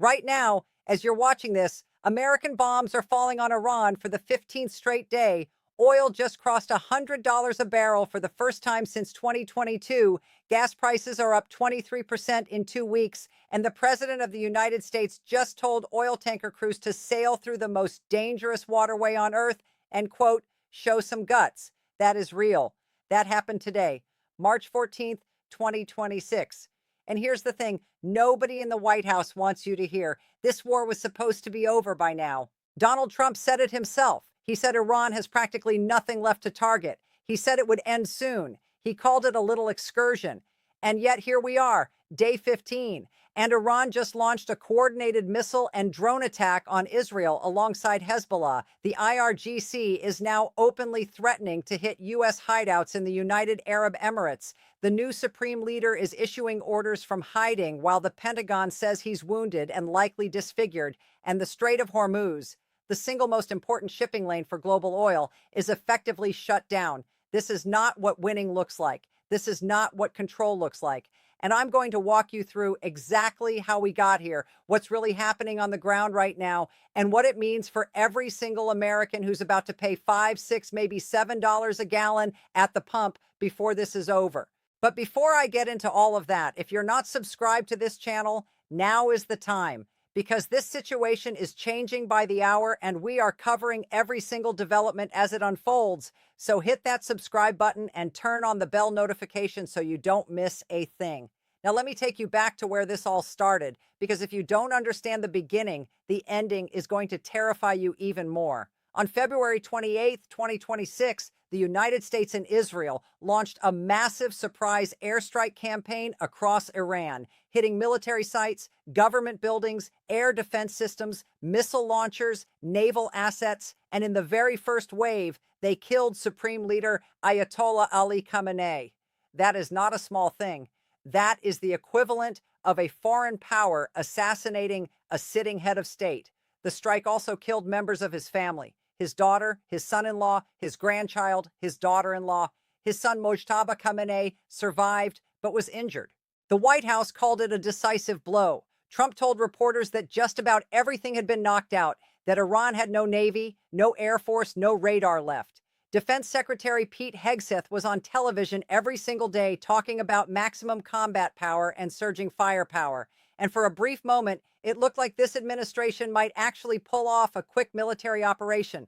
Right now, as you're watching this, American bombs are falling on Iran for the 15th straight day. Oil just crossed $100 a barrel for the first time since 2022. Gas prices are up 23% in 2 weeks. And the president of the United States just told oil tanker crews to sail through the most dangerous waterway on earth and, quote, show some guts. That is real. That happened today, March 14th, 2026. And here's the thing, nobody in the White House wants you to hear this war was supposed to be over by now. Donald Trump said it himself. He said Iran has practically nothing left to target. He said it would end soon. He called it a little excursion. And yet here we are, day 15. And Iran just launched a coordinated missile and drone attack on Israel alongside Hezbollah. The IRGC is now openly threatening to hit U.S. hideouts in the United Arab Emirates. The new supreme leader is issuing orders from hiding while the Pentagon says he's wounded and likely disfigured. And the Strait of Hormuz, the single most important shipping lane for global oil, is effectively shut down. This is not what winning looks like. This is not what control looks like. And I'm going to walk you through exactly how we got here, what's really happening on the ground right now, and what it means for every single American who's about to pay $5, $6, maybe $7 a gallon at the pump before this is over. But before I get into all of that, if you're not subscribed to this channel, now is the time, because this situation is changing by the hour and we are covering every single development as it unfolds. So hit that subscribe button and turn on the bell notification so you don't miss a thing. Now, let me take you back to where this all started, because if you don't understand the beginning, the ending is going to terrify you even more. On February 28th, 2026, the United States and Israel launched a massive surprise airstrike campaign across Iran, hitting military sites, government buildings, air defense systems, missile launchers, naval assets, and in the very first wave, they killed Supreme Leader Ayatollah Ali Khamenei. That is not a small thing. That is the equivalent of a foreign power assassinating a sitting head of state. The strike also killed members of his family. His daughter, his son-in-law, his grandchild, his daughter-in-law. His son Mojtaba Khamenei survived but was injured. The White House called it a decisive blow. Trump told reporters that just about everything had been knocked out, that Iran had no navy, no air force, no radar left. Defense Secretary Pete Hegseth was on television every single day talking about maximum combat power and surging firepower. And for a brief moment, it looked like this administration might actually pull off a quick military operation.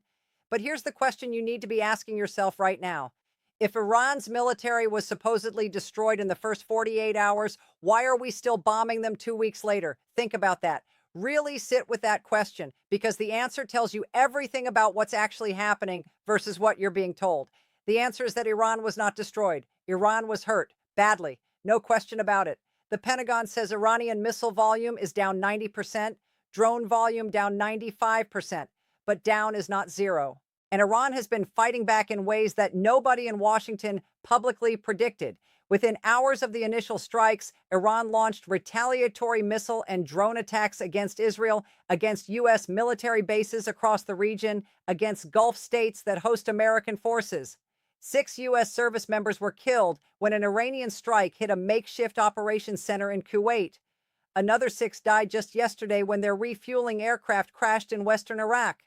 But here's the question you need to be asking yourself right now. If Iran's military was supposedly destroyed in the first 48 hours, why are we still bombing them 2 weeks later? Think about that. Really sit with that question, because the answer tells you everything about what's actually happening versus what you're being told. The answer is that Iran was not destroyed. Iran was hurt badly. No question about it. The Pentagon says Iranian missile volume is down 90%, drone volume down 95%, but down is not zero. And Iran has been fighting back in ways that nobody in Washington publicly predicted. Within hours of the initial strikes, Iran launched retaliatory missile and drone attacks against Israel, against U.S. military bases across the region, against Gulf states that host American forces. 6 U.S. service members were killed when an Iranian strike hit a makeshift operations center in Kuwait. Another 6 died just yesterday when their refueling aircraft crashed in western Iraq.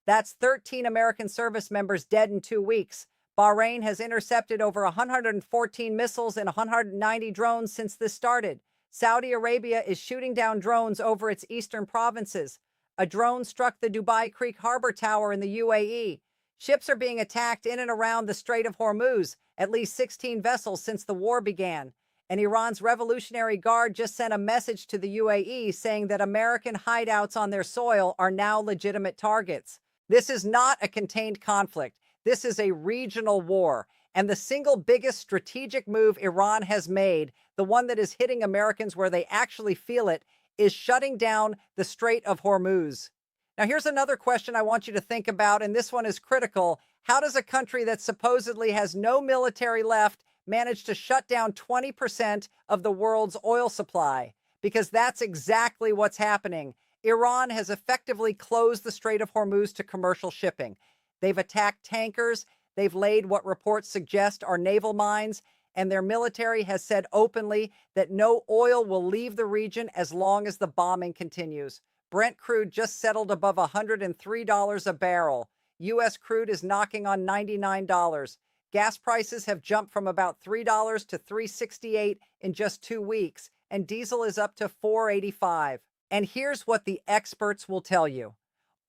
That's 13 American service members dead in 2 weeks. Bahrain has intercepted over 114 missiles and 190 drones since this started. Saudi Arabia is shooting down drones over its eastern provinces. A drone struck the Dubai Creek Harbor Tower in the UAE. Ships are being attacked in and around the Strait of Hormuz, at least 16 vessels since the war began. And Iran's Revolutionary Guard just sent a message to the UAE saying that American hideouts on their soil are now legitimate targets. This is not a contained conflict. This is a regional war. And the single biggest strategic move Iran has made, the one that is hitting Americans where they actually feel it, is shutting down the Strait of Hormuz. Now, here's another question I want you to think about, and this one is critical. How does a country that supposedly has no military left manage to shut down 20% of the world's oil supply? Because that's exactly what's happening. Iran has effectively closed the Strait of Hormuz to commercial shipping. They've attacked tankers. They've laid what reports suggest are naval mines. and their military has said openly that no oil will leave the region as long as the bombing continues. Brent crude just settled above $103 a barrel. U.S. crude is knocking on $99. Gas prices have jumped from about $3 to $3.68 in just 2 weeks, and diesel is up to $4.85. And here's what the experts will tell you.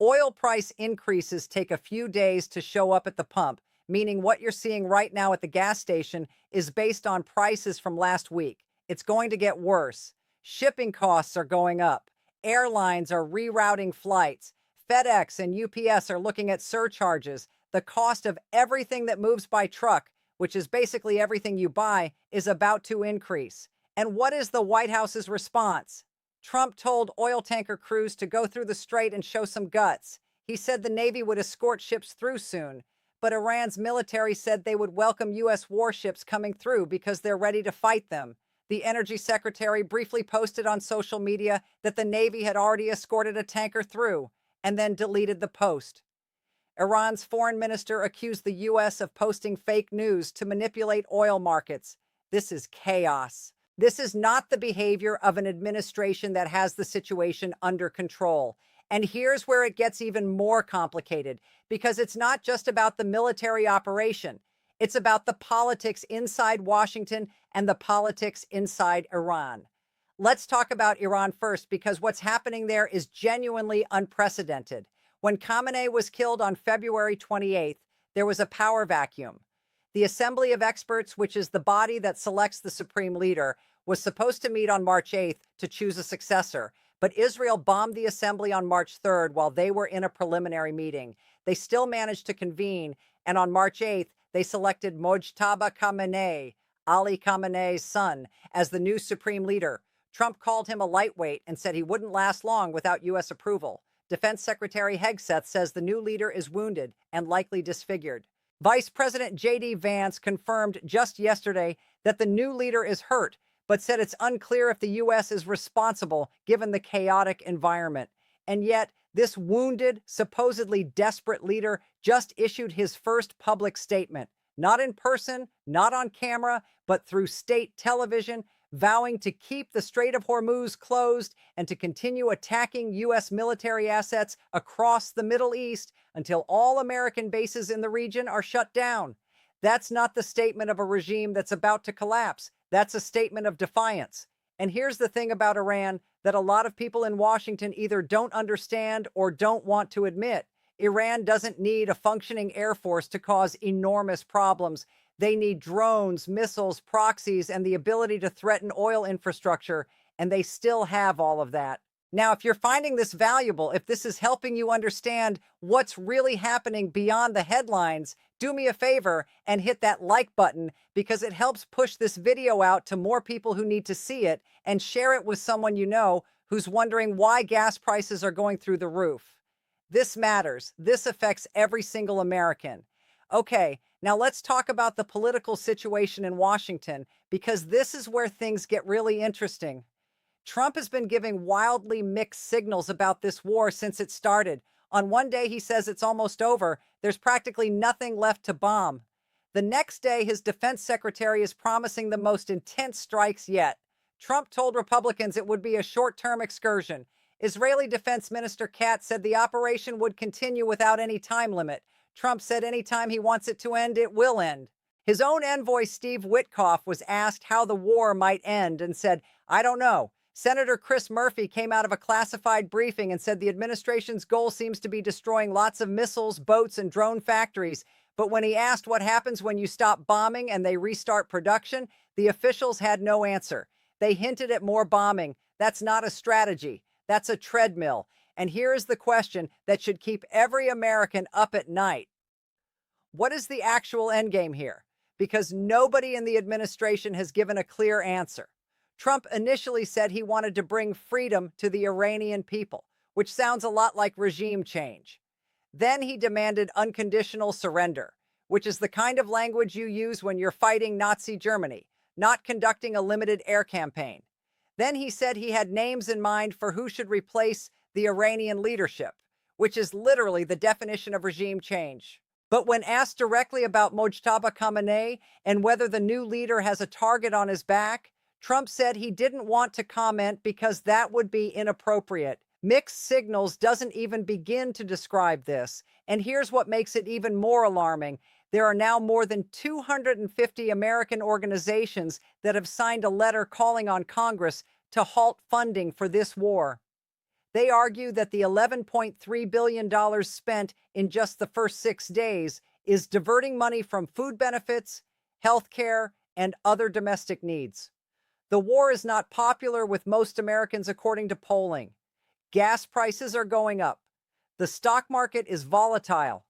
Oil price increases take a few days to show up at the pump, meaning what you're seeing right now at the gas station is based on prices from last week. It's going to get worse. Shipping costs are going up. Airlines are rerouting flights. FedEx and UPS are looking at surcharges. The cost of everything that moves by truck, which is basically everything you buy, is about to increase. And what is the White House's response? Trump told oil tanker crews to go through the strait and show some guts. He said the Navy would escort ships through soon. But Iran's military said they would welcome U.S. warships coming through because they're ready to fight them. The Energy Secretary briefly posted on social media that the Navy had already escorted a tanker through, and then deleted the post. Iran's foreign minister accused the U.S. of posting fake news to manipulate oil markets. This is chaos. This is not the behavior of an administration that has the situation under control. And here's where it gets even more complicated, because it's not just about the military operation. It's about the politics inside Washington and the politics inside Iran. Let's talk about Iran first, because what's happening there is genuinely unprecedented. When Khamenei was killed on February 28th, there was a power vacuum. The Assembly of Experts, which is the body that selects the supreme leader, was supposed to meet on March 8th to choose a successor. But Israel bombed the assembly on March 3rd while they were in a preliminary meeting. They still managed to convene, and on March 8th, they selected Mojtaba Khamenei, Ali Khamenei's son, as the new supreme leader. Trump called him a lightweight and said he wouldn't last long without U.S. approval. Defense Secretary Hegseth says the new leader is wounded and likely disfigured. Vice President J.D. Vance confirmed just yesterday that the new leader is hurt, but said it's unclear if the U.S. is responsible given the chaotic environment. And yet, this wounded, supposedly desperate leader just issued his first public statement, not in person, not on camera, but through state television, vowing to keep the Strait of Hormuz closed and to continue attacking U.S. military assets across the Middle East until all American bases in the region are shut down. That's not the statement of a regime that's about to collapse. That's a statement of defiance. And here's the thing about Iran that a lot of people in Washington either don't understand or don't want to admit. Iran doesn't need a functioning air force to cause enormous problems. They need drones, missiles, proxies, and the ability to threaten oil infrastructure, and they still have all of that. Now, if you're finding this valuable, if this is helping you understand what's really happening beyond the headlines, do me a favor and hit that like button, because it helps push this video out to more people who need to see it, and share it with someone you know who's wondering why gas prices are going through the roof. This matters. This affects every single American. Okay, now let's talk about the political situation in Washington, because this is where things get really interesting. Trump has been giving wildly mixed signals about this war since it started. On one day, he says it's almost over. There's practically nothing left to bomb. The next day, his defense secretary is promising the most intense strikes yet. Trump told Republicans it would be a short-term excursion. Israeli Defense Minister Katz said the operation would continue without any time limit. Trump said anytime he wants it to end, it will end. His own envoy, Steve Witkoff, was asked how the war might end and said, "I don't know." Senator Chris Murphy came out of a classified briefing and said the administration's goal seems to be destroying lots of missiles, boats, and drone factories. But when he asked what happens when you stop bombing and they restart production, the officials had no answer. They hinted at more bombing. That's not a strategy. That's a treadmill. And here is the question that should keep every American up at night. What is the actual endgame here? Because nobody in the administration has given a clear answer. Trump initially said he wanted to bring freedom to the Iranian people, which sounds a lot like regime change. Then he demanded unconditional surrender, which is the kind of language you use when you're fighting Nazi Germany, not conducting a limited air campaign. Then he said he had names in mind for who should replace the Iranian leadership, which is literally the definition of regime change. But when asked directly about Mojtaba Khamenei and whether the new leader has a target on his back, Trump said he didn't want to comment because that would be inappropriate. Mixed signals doesn't even begin to describe this. And here's what makes it even more alarming. There are now more than 250 American organizations that have signed a letter calling on Congress to halt funding for this war. They argue that the $11.3 billion spent in just the first 6 days is diverting money from food benefits, health care, and other domestic needs. The war is not popular with most Americans, according to polling. Gas prices are going up. The stock market is volatile,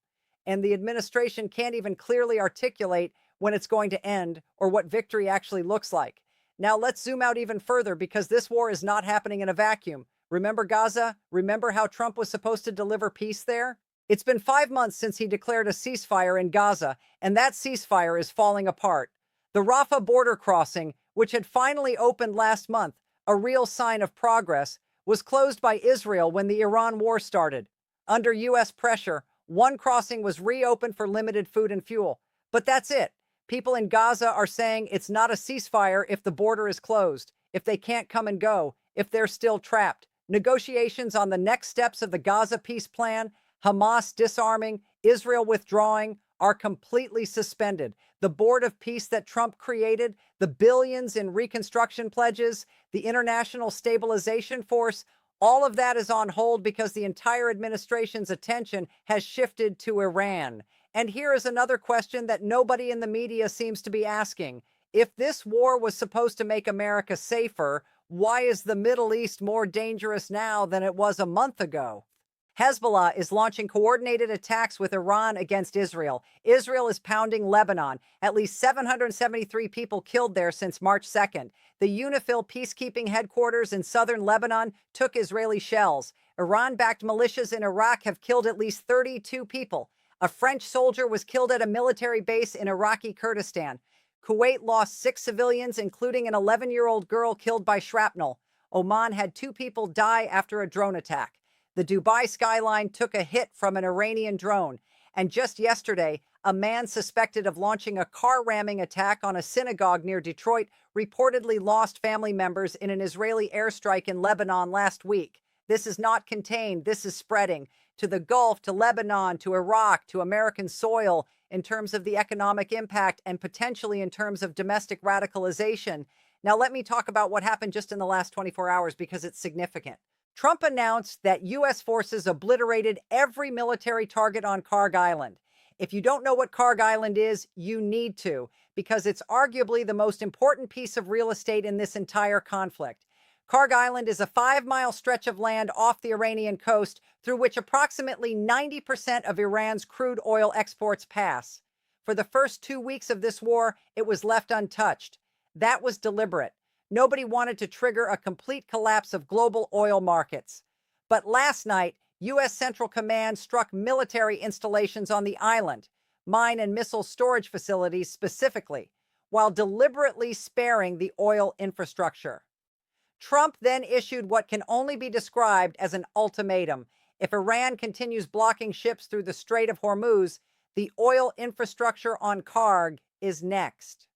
and the administration can't even clearly articulate when it's going to end or what victory actually looks like. Now let's zoom out even further because this war is not happening in a vacuum. Remember Gaza? Remember how Trump was supposed to deliver peace there? It's been 5 months since he declared a ceasefire in Gaza, and that ceasefire is falling apart. The Rafah border crossing, which had finally opened last month, a real sign of progress, was closed by Israel when the Iran war started. Under U.S. pressure, one crossing was reopened for limited food and fuel. But that's it. People in Gaza are saying it's not a ceasefire if the border is closed, if they can't come and go, if they're still trapped. Negotiations on the next steps of the Gaza peace plan, Hamas disarming, Israel withdrawing, are completely suspended. The board of peace that Trump created, the billions in reconstruction pledges, the international stabilization force, all of that is on hold because the entire administration's attention has shifted to Iran. And here is another question that nobody in the media seems to be asking. If this war was supposed to make America safer, why is the Middle East more dangerous now than it was a month ago? Hezbollah is launching coordinated attacks with Iran against Israel. Israel is pounding Lebanon. At least 773 people killed there since March 2nd. The UNIFIL peacekeeping headquarters in southern Lebanon took Israeli shells. Iran-backed militias in Iraq have killed at least 32 people. A French soldier was killed at a military base in Iraqi Kurdistan. Kuwait lost 6 civilians, including an 11-year-old girl killed by shrapnel. Oman had 2 people die after a drone attack. The Dubai skyline took a hit from an Iranian drone. And just yesterday, a man suspected of launching a car-ramming attack on a synagogue near Detroit reportedly lost family members in an Israeli airstrike in Lebanon last week. This is not contained. This is spreading to the Gulf, to Lebanon, to Iraq, to American soil in terms of the economic impact and potentially in terms of domestic radicalization. Now, let me talk about what happened just in the last 24 hours because it's significant. Trump announced that U.S. forces obliterated every military target on Karg Island. If you don't know what Karg Island is, you need to, because it's arguably the most important piece of real estate in this entire conflict. Karg Island is a 5-mile stretch of land off the Iranian coast through which approximately 90% of Iran's crude oil exports pass. For the first 2 weeks of this war, it was left untouched. That was deliberate. Nobody wanted to trigger a complete collapse of global oil markets. But last night, U.S. Central Command struck military installations on the island, mine and missile storage facilities specifically, while deliberately sparing the oil infrastructure. Trump then issued what can only be described as an ultimatum. If Iran continues blocking ships through the Strait of Hormuz, the oil infrastructure on Karg is next.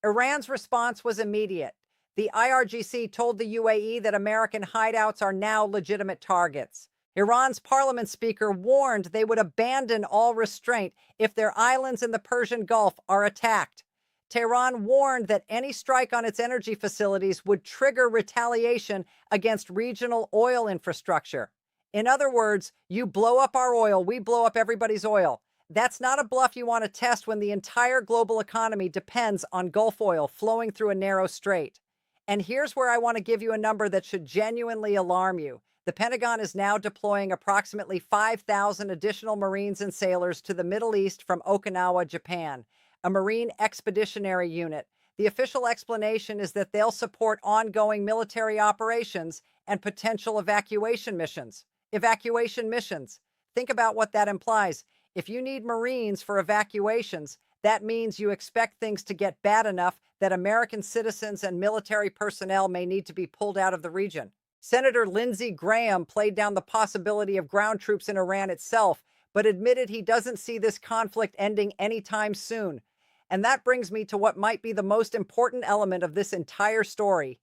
Iran's response was immediate. The IRGC told the UAE that American hideouts are now legitimate targets. Iran's Parliament Speaker warned they would abandon all restraint if their islands in the Persian Gulf are attacked. Tehran warned that any strike on its energy facilities would trigger retaliation against regional oil infrastructure. In other words, you blow up our oil, we blow up everybody's oil. That's not a bluff you want to test when the entire global economy depends on Gulf oil flowing through a narrow strait. And here's where I want to give you a number that should genuinely alarm you. The Pentagon is now deploying approximately 5,000 additional Marines and sailors to the Middle East from Okinawa, Japan, a Marine Expeditionary Unit. The official explanation is that they'll support ongoing military operations and potential evacuation missions. Think about what that implies. If you need Marines for evacuations, that means you expect things to get bad enough that American citizens and military personnel may need to be pulled out of the region. Senator Lindsey Graham played down the possibility of ground troops in Iran itself, but admitted he doesn't see this conflict ending anytime soon. And that brings me to what might be the most important element of this entire story,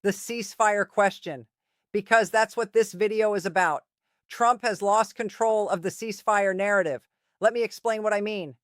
the ceasefire question, because that's what this video is about. Trump has lost control of the ceasefire narrative. Let me explain what I mean.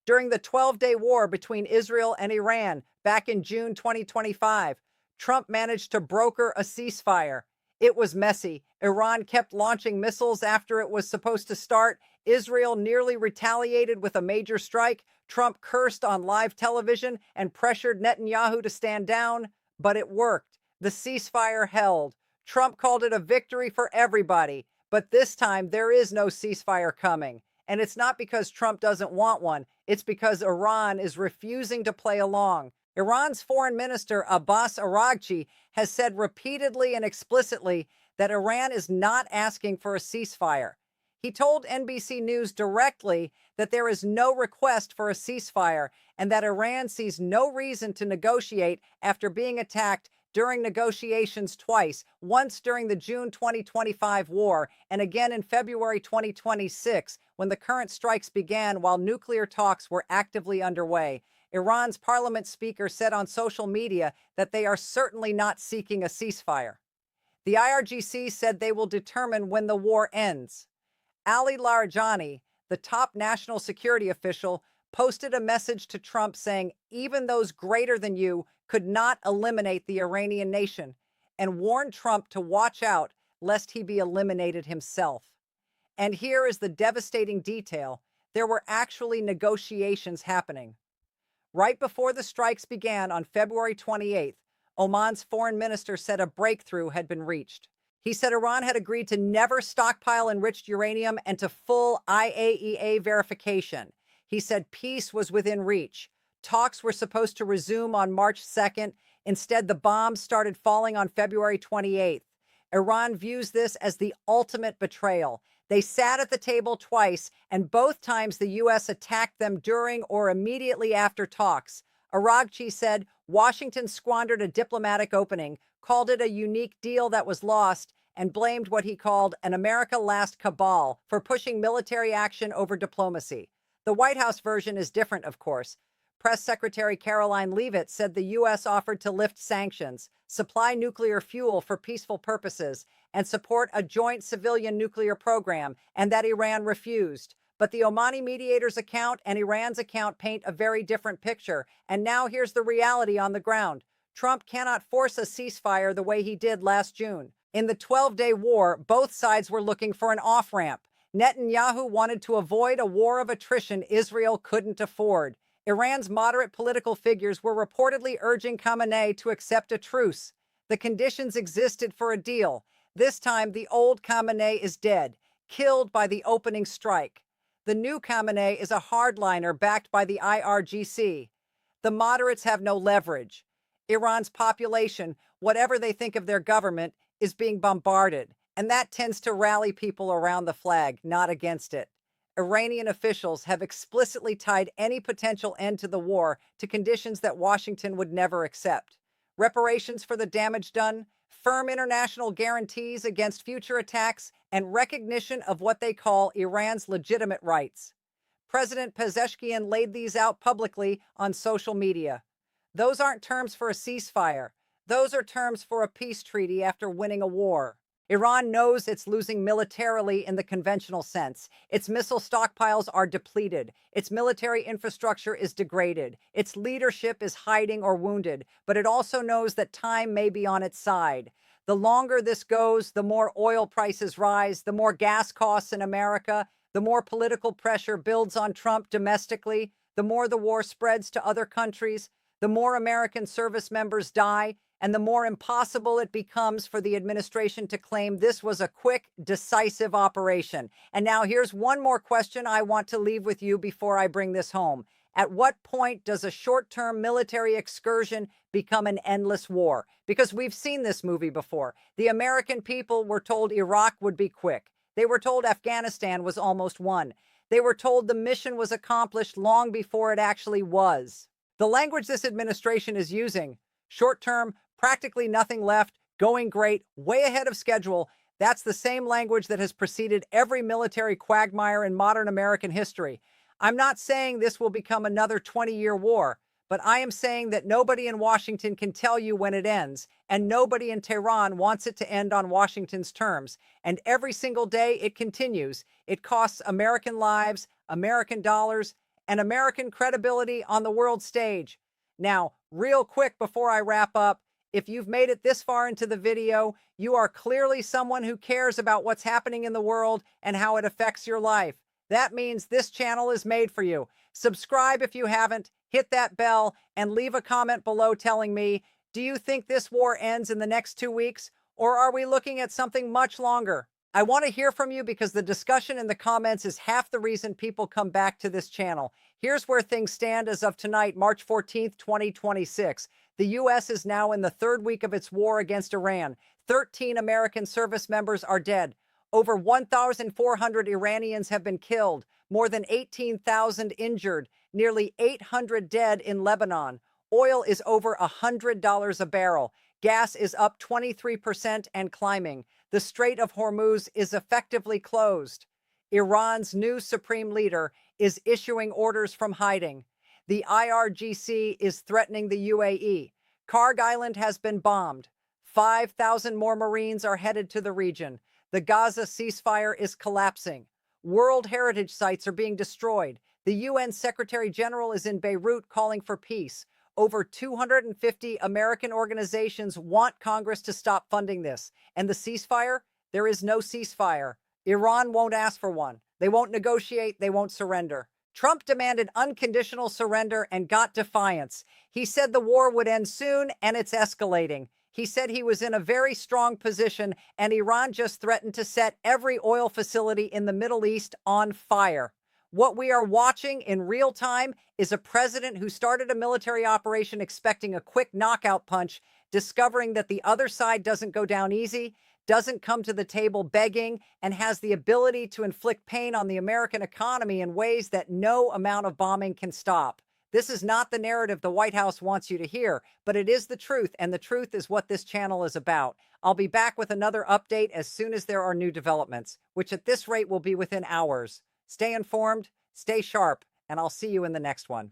During the 12-day war between Israel and Iran back in June 2025, Trump managed to broker a ceasefire. It was messy. Iran kept launching missiles after it was supposed to start. Israel nearly retaliated with a major strike. Trump cursed on live television and pressured Netanyahu to stand down, but it worked. The ceasefire held. Trump called it a victory for everybody, but this time there is no ceasefire coming. And it's not because Trump doesn't want one. It's because Iran is refusing to play along. Iran's foreign minister, Abbas Araghchi, has said repeatedly and explicitly that Iran is not asking for a ceasefire. He told NBC News directly that there is no request for a ceasefire and that Iran sees no reason to negotiate after being attacked during negotiations twice, once during the June 2025 war and again in February 2026 when the current strikes began while nuclear talks were actively underway. Iran's Parliament Speaker said on social media that they are certainly not seeking a ceasefire. The IRGC said they will determine when the war ends. Ali Larijani, the top national security official, posted a message to Trump saying even those greater than you could not eliminate the Iranian nation, and warned Trump to watch out lest he be eliminated himself. And here is the devastating detail. There were actually negotiations happening. Right before the strikes began on February 28th, Oman's foreign minister said a breakthrough had been reached. He said Iran had agreed to never stockpile enriched uranium and to full IAEA verification. He said peace was within reach. Talks were supposed to resume on March 2nd. Instead, the bombs started falling on February 28th. Iran views this as the ultimate betrayal. They sat at the table twice, and both times the U.S. attacked them during or immediately after talks. Araghchi said Washington squandered a diplomatic opening, called it a unique deal that was lost, and blamed what he called an America Last cabal for pushing military action over diplomacy. The White House version is different, of course. Press Secretary Caroline Leavitt said the U.S. offered to lift sanctions, supply nuclear fuel for peaceful purposes, and support a joint civilian nuclear program, and that Iran refused. But the Omani mediator's account and Iran's account paint a very different picture. And now here's the reality on the ground. Trump cannot force a ceasefire the way he did last June. In the 12-day war, both sides were looking for an off-ramp. Netanyahu wanted to avoid a war of attrition Israel couldn't afford. Iran's moderate political figures were reportedly urging Khamenei to accept a truce. The conditions existed for a deal. This time, the old Khamenei is dead, killed by the opening strike. The new Khamenei is a hardliner backed by the IRGC. The moderates have no leverage. Iran's population, whatever they think of their government, is being bombarded, and that tends to rally people around the flag, not against it. Iranian officials have explicitly tied any potential end to the war to conditions that Washington would never accept. Reparations for the damage done, firm international guarantees against future attacks, and recognition of what they call Iran's legitimate rights. President Pezeshkian laid these out publicly on social media. Those aren't terms for a ceasefire. Those are terms for a peace treaty after winning a war. Iran knows it's losing militarily in the conventional sense. Its missile stockpiles are depleted. Its military infrastructure is degraded. Its leadership is hiding or wounded. But it also knows that time may be on its side. The longer this goes, the more oil prices rise, the more gas costs in America, the more political pressure builds on Trump domestically, the more the war spreads to other countries, the more American service members die, and the more impossible it becomes for the administration to claim this was a quick, decisive operation. And now here's one more question I want to leave with you before I bring this home. At what point does a short-term military excursion become an endless war? Because we've seen this movie before. The American people were told Iraq would be quick. They were told Afghanistan was almost won. They were told the mission was accomplished long before it actually was. The language this administration is using, short-term, practically nothing left, going great, way ahead of schedule, That's the same language that has preceded every military quagmire in modern American history. I'm not saying this will become another 20-year war, but I am saying that nobody in Washington can tell you when it ends, and nobody in Tehran wants it to end on Washington's terms. And every single day it continues. It costs American lives, American dollars, and American credibility on the world stage. Now, real quick before I wrap up, if you've made it this far into the video, you are clearly someone who cares about what's happening in the world and how it affects your life. That means this channel is made for you. Subscribe if you haven't, hit that bell, and leave a comment below telling me, do you think this war ends in the next 2 weeks, or are we looking at something much longer? I want to hear from you because the discussion in the comments is half the reason people come back to this channel. Here's where things stand as of tonight, March 14th, 2026. The U.S. is now in the third week of its war against Iran. 13 American service members are dead. Over 1,400 Iranians have been killed, more than 18,000 injured, nearly 800 dead in Lebanon. Oil is over $100 a barrel. Gas is up 23% and climbing. The Strait of Hormuz is effectively closed. Iran's new supreme leader is issuing orders from hiding. The IRGC is threatening the UAE. Karg Island has been bombed. 5,000 more Marines are headed to the region. The Gaza ceasefire is collapsing. World heritage sites are being destroyed. The UN Secretary General is in Beirut calling for peace. Over 250 American organizations want Congress to stop funding this. And the ceasefire? There is no ceasefire. Iran won't ask for one. They won't negotiate. They won't surrender. Trump demanded unconditional surrender and got defiance. He said the war would end soon, and it's escalating. He said he was in a very strong position, and Iran just threatened to set every oil facility in the Middle East on fire. What we are watching in real time is a president who started a military operation expecting a quick knockout punch, discovering that the other side doesn't go down easy, doesn't come to the table begging, and has the ability to inflict pain on the American economy in ways that no amount of bombing can stop. This is not the narrative the White House wants you to hear, but it is the truth, and the truth is what this channel is about. I'll be back with another update as soon as there are new developments, which at this rate will be within hours. Stay informed, stay sharp, and I'll see you in the next one.